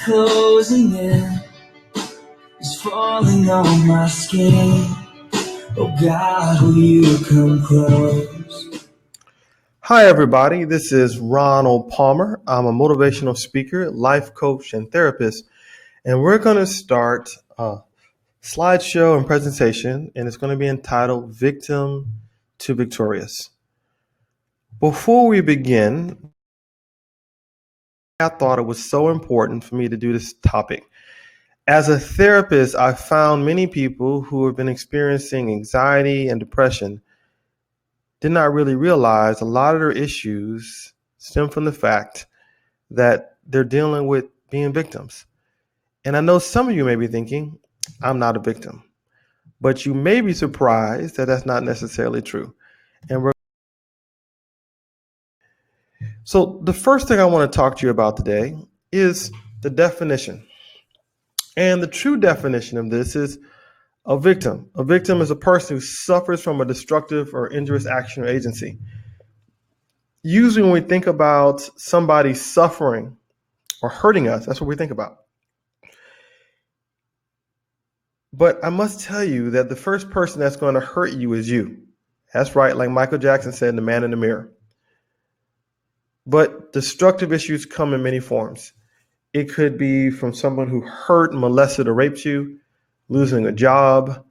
closing in, is falling on my skin. Oh God, will you come close? Hi, everybody. This is Ronald Palmer. I'm a motivational speaker, life coach, and therapist. And we're going to start a slideshow and presentation, and it's going to be entitled Victim to Victorious. Before we begin, I thought it was so important for me to do this topic. As a therapist, I've found many people who have been experiencing anxiety and depression did not really realize a lot of their issues stem from the fact that they're dealing with being victims. And I know some of you may be thinking, I'm not a victim, but you may be surprised that that's not necessarily true. So the first thing I want to talk to you about today is the definition. And the true definition of this is a victim. A victim is a person who suffers from a destructive or injurious action or agency. Usually when we think about somebody suffering or hurting us, that's what we think about. But I must tell you that the first person that's going to hurt you is you. That's right, like Michael Jackson said, the man in the mirror. But destructive issues come in many forms. It could be from someone who hurt, molested, or raped you, losing a job,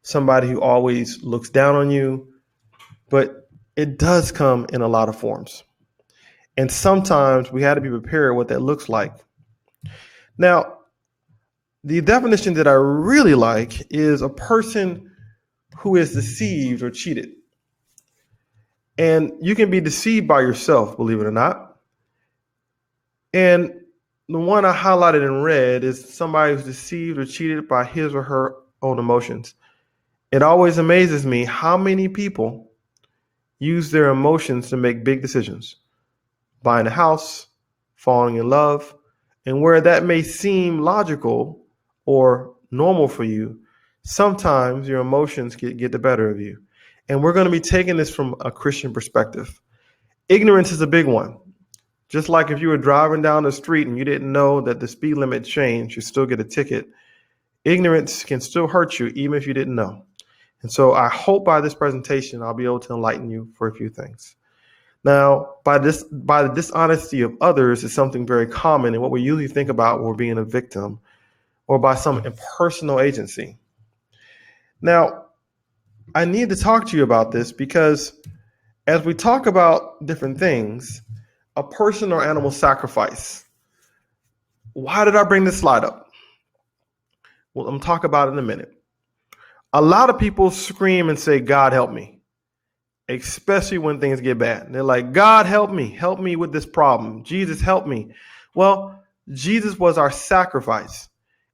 somebody who always looks down on you. But it does come in a lot of forms. And sometimes we have to be prepared what that looks like. Now, the definition that I really like is a person who is deceived or cheated. And you can be deceived by yourself, believe it or not. And the one I highlighted in red is somebody who's deceived or cheated by his or her own emotions. It always amazes me how many people use their emotions to make big decisions. Buying a house, falling in love, and where that may seem logical or normal for you, sometimes your emotions get the better of you. And we're going to be taking this from a Christian perspective. Ignorance is a big one. Just like if you were driving down the street and you didn't know that the speed limit changed, you still get a ticket. Ignorance can still hurt you even if you didn't know. And so I hope by this presentation, I'll be able to enlighten you for a few things. Now, by the dishonesty of others is something very common and what we usually think about when we're being a victim or by some impersonal agency. Now, I need to talk to you about this because as we talk about different things, a person or animal sacrifice. Why did I bring this slide up? Well, I'm going to talk about it in a minute. A lot of people scream and say, God help me, especially when things get bad. They're like, God help me with this problem. Jesus help me. Well, Jesus was our sacrifice.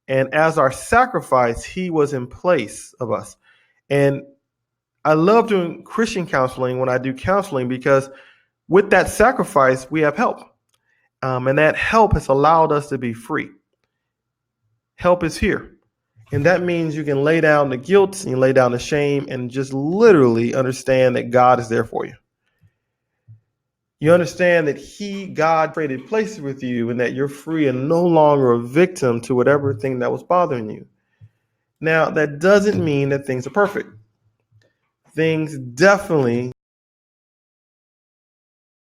And as our sacrifice, he was in place of us. And I love doing Christian counseling when I do counseling because with that sacrifice, we have help. And that help has allowed us to be free. Help is here. And that means you can lay down the guilt and you lay down the shame and just literally understand that God is there for you. You understand that God, created places with you and that you're free and no longer a victim to whatever thing that was bothering you. Now, that doesn't mean that things are perfect. Things definitely,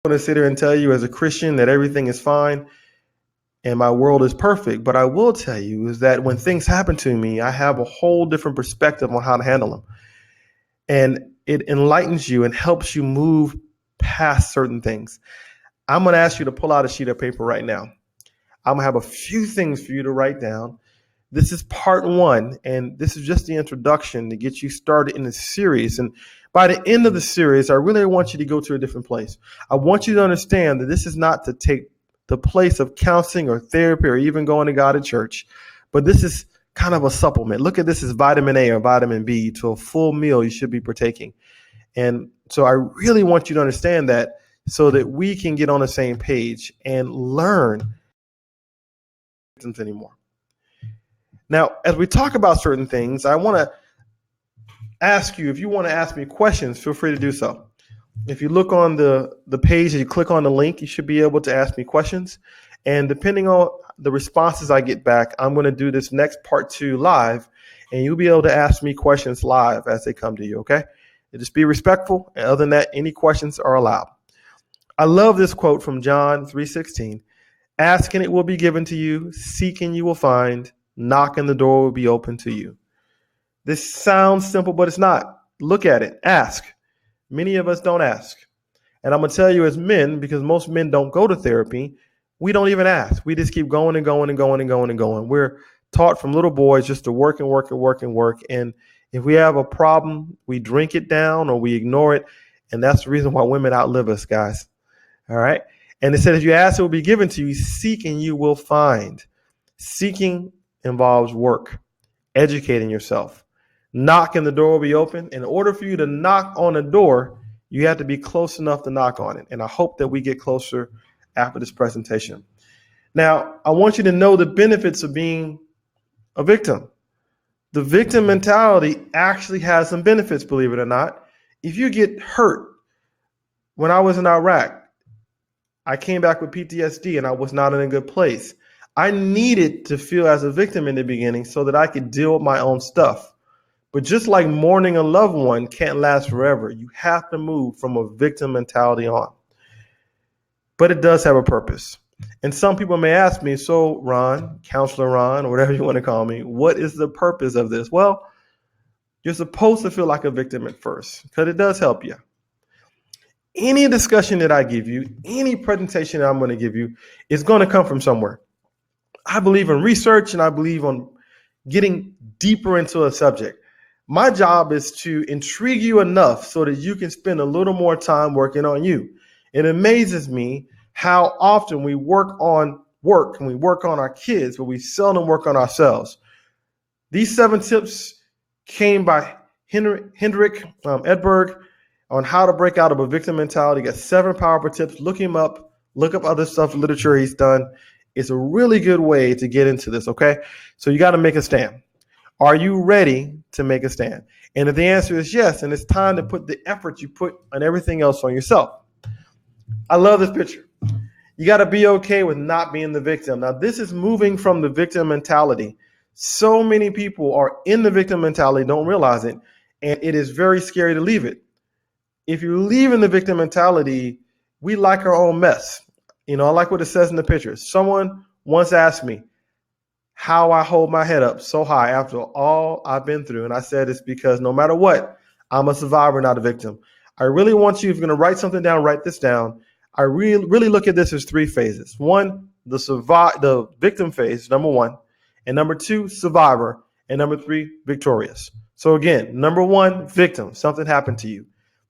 I'm going to sit here and tell you as a Christian that everything is fine and my world is perfect. But I will tell you is that when things happen to me, I have a whole different perspective on how to handle them. And it enlightens you and helps you move past certain things. I'm going to ask you to pull out a sheet of paper right now. I'm going to have a few things for you to write down. This is part one, and this is just the introduction to get you started in the series. And by the end of the series, I really want you to go to a different place. I want you to understand that this is not to take the place of counseling or therapy or even going to God at church, but this is kind of a supplement. Look at this as vitamin A or vitamin B to a full meal you should be partaking. And so I really want you to understand that so that we can get on the same page and learn anymore. Now, as we talk about certain things, I want to ask you, if you want to ask me questions, feel free to do so. If you look on the page and you click on the link, you should be able to ask me questions. And depending on the responses I get back, I'm going to do this next part 2 live, and you'll be able to ask me questions live as they come to you, okay? And just be respectful, and other than that, any questions are allowed. I love this quote from John 3:16. Ask and it will be given to you, seek and you will find, knock and the door will be open to you. This sounds simple, but it's not. Look at it. Ask. Many of us don't ask. And I'm going to tell you as men, because most men don't go to therapy, we don't even ask. We just keep going and going and going and going and going. We're taught from little boys just to work and work and work and work. And if we have a problem, we drink it down or we ignore it. And that's the reason why women outlive us, guys. All right. And it said, if you ask, it will be given to you. Seek and you will find. Seeking involves work, educating yourself. Knock and the door will be open. In order for you to knock on a door, you have to be close enough to knock on it. And I hope that we get closer after this presentation. Now, I want you to know the benefits of being a victim. The victim mentality actually has some benefits, believe it or not. If you get hurt, when I was in Iraq, I came back with PTSD and I was not in a good place. I needed to feel as a victim in the beginning so that I could deal with my own stuff. But just like mourning a loved one can't last forever, you have to move from a victim mentality on. But it does have a purpose. And some people may ask me, so Ron, Counselor Ron, or whatever you want to call me, what is the purpose of this? Well, you're supposed to feel like a victim at first because it does help you. Any discussion that I give you, any presentation that I'm going to give you is going to come from somewhere. I believe in research and I believe on getting deeper into a subject. My job is to intrigue you enough so that you can spend a little more time working on you. It amazes me how often we work on work and we work on our kids, but we seldom work on ourselves. These 7 tips came by Hendrik Edberg on how to break out of a victim mentality. Got 7 powerful tips. Look him up. Look up other stuff, literature he's done. It's a really good way to get into this, okay? So you got to make a stand. Are you ready to make a stand? And if the answer is yes, then it's time to put the effort you put on everything else on yourself. I love this picture. You got to be okay with not being the victim. Now, this is moving from the victim mentality. So many people are in the victim mentality, don't realize it, and it is very scary to leave it. If you leave in the victim mentality, we like our own mess. I like what it says in the picture. Someone once asked me how I hold my head up so high after all I've been through. And I said it's because no matter what, I'm a survivor, not a victim. I really want you, if you're going to write something down, write this down. I really look at this as 3 phases. 1, the victim phase, number 1. And number 2, survivor. And number 3, victorious. So again, number 1, victim, something happened to you.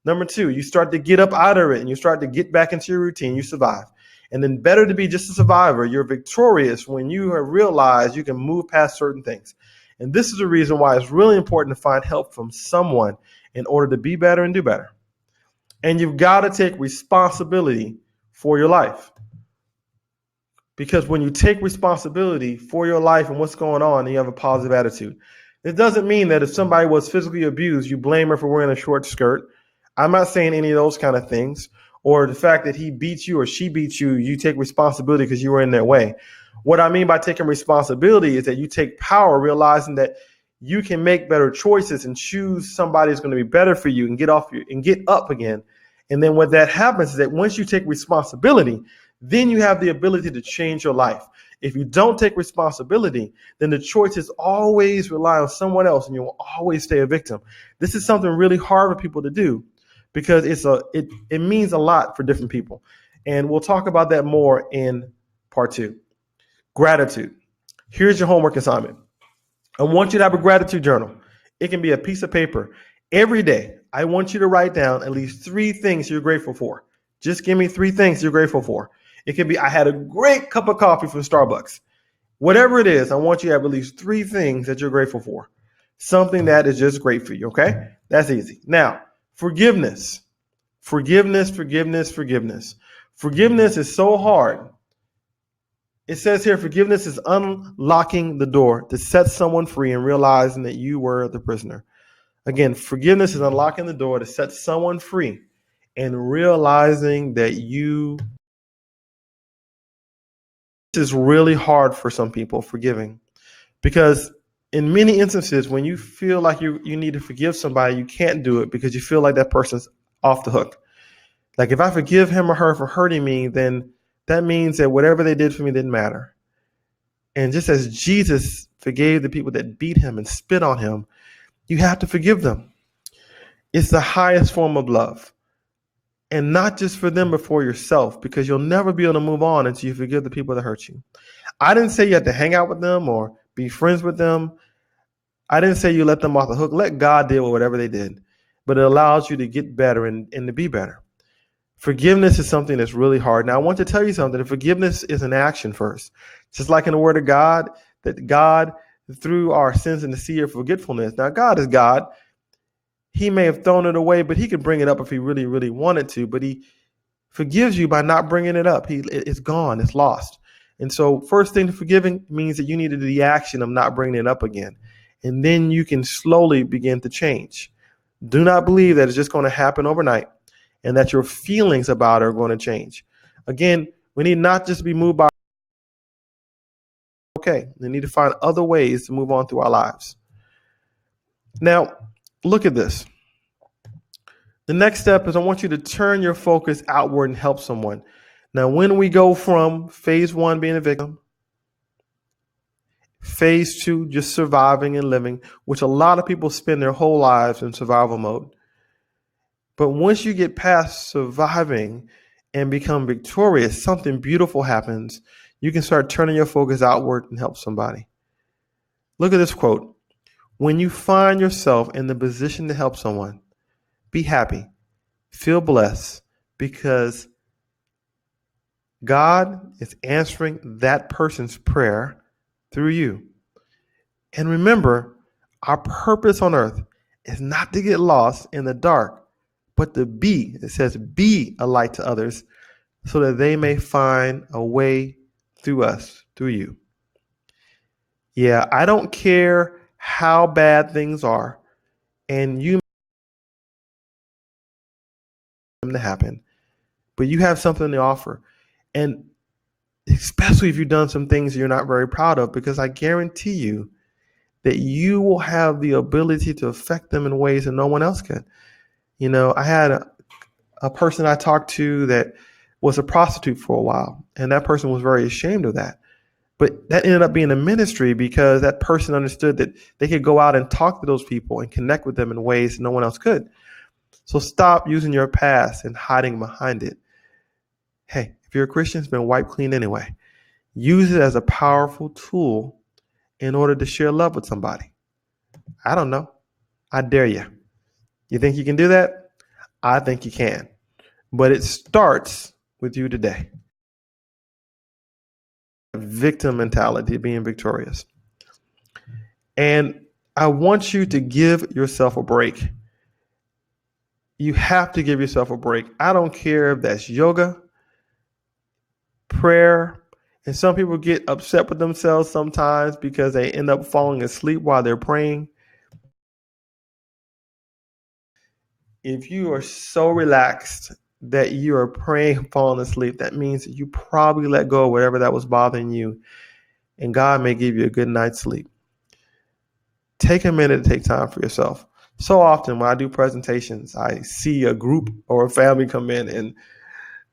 Number 2, you start to get up out of it and you start to get back into your routine. You survive. And then better to be just a survivor. You're victorious when you have realized you can move past certain things. And this is the reason why it's really important to find help from someone in order to be better and do better. And you've got to take responsibility for your life. Because when you take responsibility for your life and what's going on, and you have a positive attitude. It doesn't mean that if somebody was physically abused, you blame her for wearing a short skirt. I'm not saying any of those kind of things. Or the fact that he beats you or she beats you, you take responsibility because you were in their way. What I mean by taking responsibility is that you take power, realizing that you can make better choices and choose somebody who's going to be better for you and get up again. And then what that happens is that once you take responsibility, then you have the ability to change your life. If you don't take responsibility, then the choices always rely on someone else and you will always stay a victim. This is something really hard for people to do because it means a lot for different people. And we'll talk about that more in part 2. Gratitude. Here's your homework assignment. I want you to have a gratitude journal. It can be a piece of paper. Every day, I want you to write down at least 3 things you're grateful for. Just give me 3 things you're grateful for. It could be, I had a great cup of coffee from Starbucks. Whatever it is, I want you to have at least 3 things that you're grateful for. Something that is just great for you, okay? That's easy. Now, forgiveness. Forgiveness is so hard. It says here, forgiveness is unlocking the door to set someone free and realizing that you were the prisoner. Again, forgiveness is unlocking the door to set someone free and realizing that you This is really hard for some people, forgiving, because in many instances, when you feel like you need to forgive somebody, you can't do it because you feel like that person's off the hook. Like, if I forgive him or her for hurting me, then that means that whatever they did for me didn't matter. And just as Jesus forgave the people that beat him and spit on him, you have to forgive them. It's the highest form of love. And not just for them, but for yourself, because you'll never be able to move on until you forgive the people that hurt you. I didn't say you have to hang out with them or be friends with them. I didn't say you let them off the hook. Let God deal with whatever they did. But it allows you to get better and to be better. Forgiveness is something that's really hard. Now, I want to tell you something. Forgiveness is an action first. Just like in the Word of God, that God threw our sins in the sea of forgetfulness. Now, God is God. He may have thrown it away, but he could bring it up if he really, really wanted to. But he forgives you by not bringing it up. It's gone. It's lost. And so first thing to forgiving means that you need to do the action of not bringing it up again. And then you can slowly begin to change. Do not believe that it's just going to happen overnight and that your feelings about it are going to change. Again, we need not just be moved by, okay, we need to find other ways to move on through our lives. Now, look at this. The next step is I want you to turn your focus outward and help someone. Now, when we go from phase 1 being a victim, phase 2 just surviving and living, which a lot of people spend their whole lives in survival mode. But once you get past surviving and become victorious, something beautiful happens. You can start turning your focus outward and help somebody. Look at this quote. When you find yourself in the position to help someone, be happy, feel blessed, because God is answering that person's prayer through you. And remember, our purpose on earth is not to get lost in the dark, but to be, it says, be a light to others so that they may find a way through us, through you. Yeah, I don't care how bad things are, and you them to happen, but you have something to offer. And especially if you've done some things you're not very proud of, because I guarantee you that you will have the ability to affect them in ways that no one else can. You know, I had a person I talked to that was a prostitute for a while, and that person was very ashamed of that. But that ended up being a ministry because that person understood that they could go out and talk to those people and connect with them in ways no one else could. So stop using your past and hiding behind it. Hey, if you're a Christian, it's been wiped clean anyway. Use it as a powerful tool in order to share love with somebody. I don't know. I dare you. You think you can do that? I think you can. But it starts with you today. Victim mentality, being victorious. And I want you to give yourself a break. You have to give yourself a break. I don't care if that's yoga, prayer, and some people get upset with themselves sometimes because they end up falling asleep while they're praying. If you are so relaxed that you are praying and falling asleep, that means that you probably let go of whatever that was bothering you, and God may give you a good night's sleep. Take a minute to take time for yourself. So often when I do presentations, I see a group or a family come in, and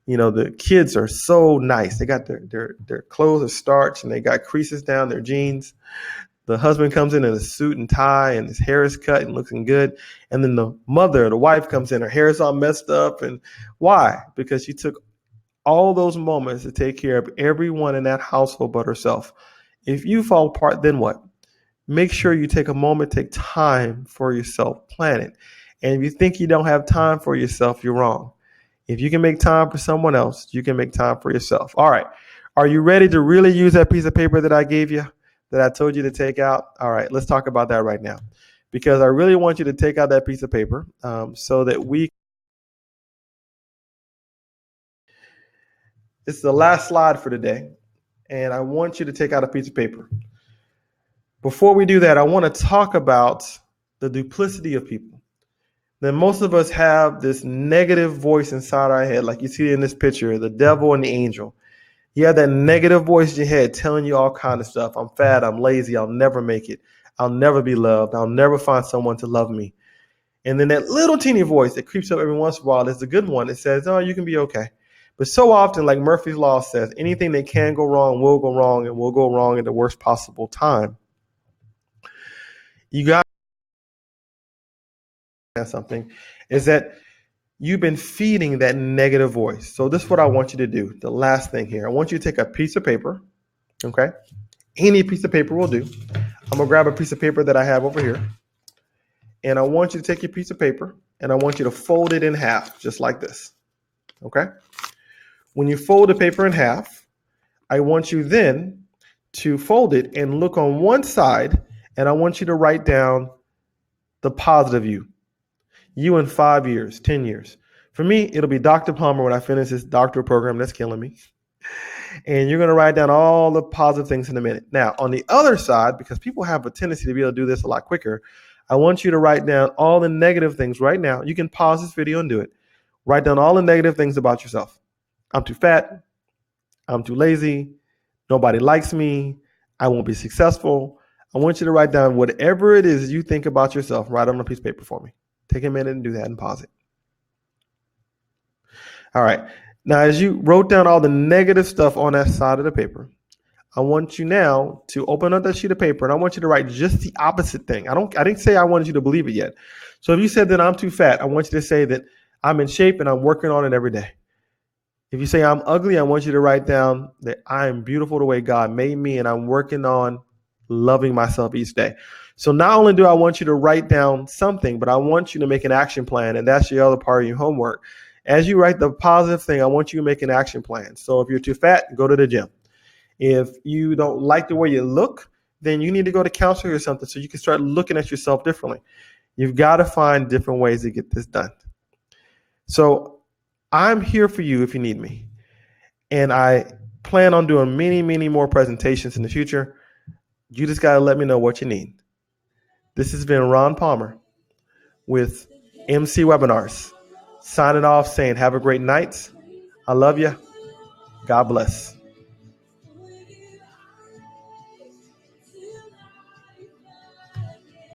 you know, the kids are so nice. They got their clothes are starched and they got creases down their jeans. The husband comes in a suit and tie and his hair is cut and looking good. And then the mother, the wife comes in, her hair is all messed up. And why? Because she took all those moments to take care of everyone in that household but herself. If you fall apart, then what? Make sure you take a moment, take time for yourself, plan it. And if you think you don't have time for yourself, you're wrong. If you can make time for someone else, you can make time for yourself. All right. Are you ready to really use that piece of paper that I gave you, that I told you to take out? All right. Let's talk about that right now, because I really want you to take out that piece of paper so that it's the last slide for today. And I want you to take out a piece of paper. Before we do that, I want to talk about the duplicity of people. Then most of us have this negative voice inside our head, like you see in this picture, the devil and the angel. You have that negative voice in your head telling you all kind of stuff. I'm fat, I'm lazy, I'll never make it. I'll never be loved. I'll never find someone to love me. And then that little teeny voice that creeps up every once in a while is the good one. It says, oh, you can be okay. But so often, like Murphy's Law says, anything that can go wrong will go wrong and will go wrong at the worst possible time. You got something is that you've been feeding that negative voice. So this is what I want you to do. The last thing here, I want you to take a piece of paper, okay? Any piece of paper will do. I'm gonna grab a piece of paper that I have over here. And I want you to take your piece of paper and I want you to fold it in half, just like this, okay? When you fold the paper in half, I want you then to fold it and look on one side, and I want you to write down the positive you in 5 years, 10 years. For me, it'll be Dr. Palmer when I finish this doctoral program that's killing me. And you're going to write down all the positive things in a minute. Now, on the other side, because people have a tendency to be able to do this a lot quicker, I want you to write down all the negative things right now. You can pause this video and do it. Write down all the negative things about yourself. I'm too fat. I'm too lazy. Nobody likes me. I won't be successful. I want you to write down whatever it is you think about yourself. Write on a piece of paper for me. Take a minute and do that and pause it. All right. Now, as you wrote down all the negative stuff on that side of the paper, I want you now to open up that sheet of paper and I want you to write just the opposite thing. I didn't say I wanted you to believe it yet. So if you said that I'm too fat, I want you to say that I'm in shape and I'm working on it every day. If you say I'm ugly, I want you to write down that I am beautiful the way God made me and I'm working on loving myself each day. So not only do I want you to write down something, but I want you to make an action plan, and that's the other part of your homework. As you write the positive thing, I want you to make an action plan. So if you're too fat, go to the gym. If you don't like the way you look, then you need to go to counseling or something so you can start looking at yourself differently. You've got to find different ways to get this done. So I'm here for you if you need me. And I plan on doing many, many more presentations in the future. You just got to let me know what you need. This has been Ron Palmer with MC Webinars, signing off saying have a great night. I love you. God bless.